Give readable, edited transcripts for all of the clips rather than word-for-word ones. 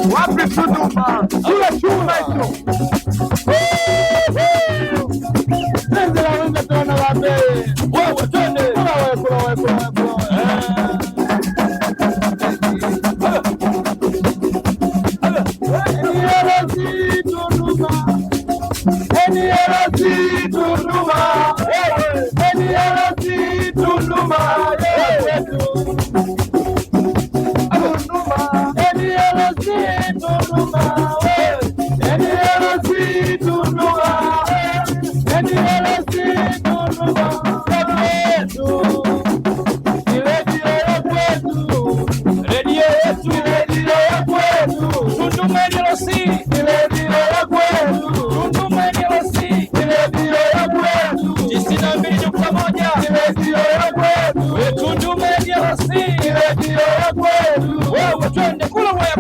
Wapi Tunduma? Kula chuma hicho. Nenda wenda tena wapi? Wewe twende. Kula wewe. Twende kula waya.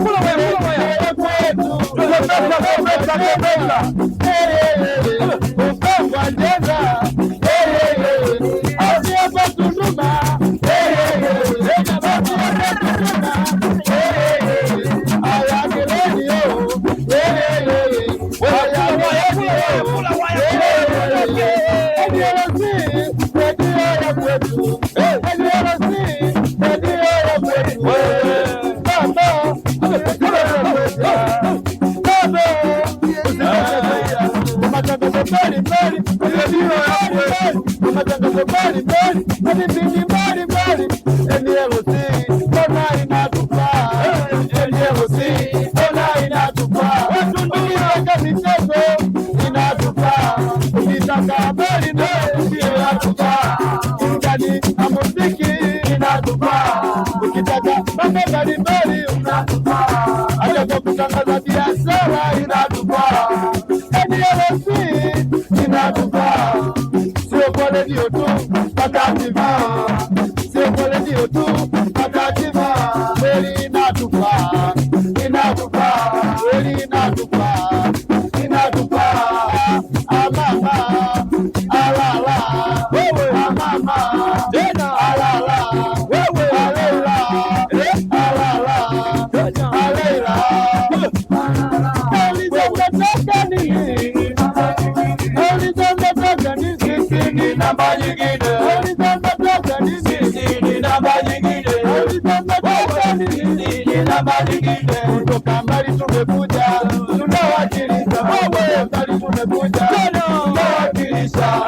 Kutangaza biashara inatufaa, NLC inatufaa, sio kwa redio tu mpaka TV, sio kwa redio tu mpaka TV. Kweli inatufaa, kweli inatufaa. Mama alala, wewe mama tena alala, wewe alala. Namba nyingine kutoka mbali tumekuja, tunawakilisha mbali tumekuja, tunawakilisha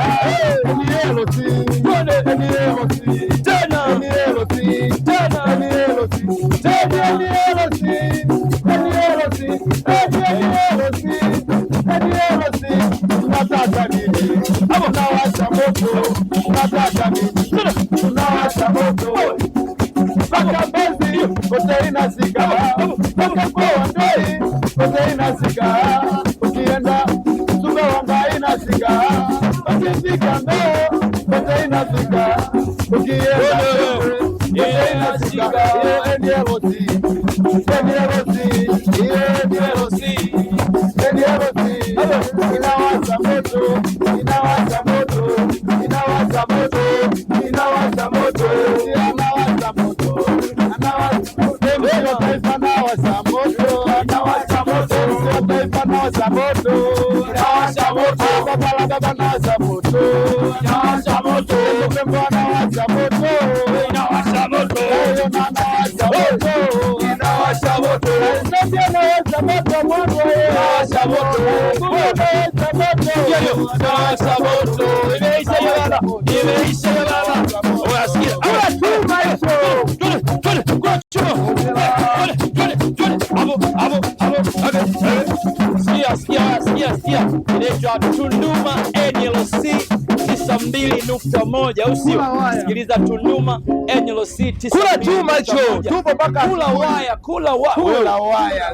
tunataka nini? Tunawasha moto, tunataka nini? Tunawasha moto mpaka Mbezi kote inasika, mpaka kwa Wandei kote inasika, ukienda Sumbawanga inasika, ukifika Mbeo kote inasika, ukienda kote inasika. Inawasha moto, inawasha moto, inawasha moto, inawasha moto, inawasha moto, sio taifa nawasha moto, inawasha moto, sio taifa nawasha moto, inawasha moto, baba nawasha moto, inawasha moto, Pemba nawasha moto, inawasha moto, nawasha moto, inawasha moto, Zambia nawasha moto, mwanzo inawasha moto, nawasha moto, imeisha yala, imeisha yala. Unasikia? Chuma hicho. Sikia. Inaitwa Tunduma NLC 92.1, au sio? Sikiliza Tunduma NLC 92.1. Kula chuma hicho. Tupo mpaka kula waya.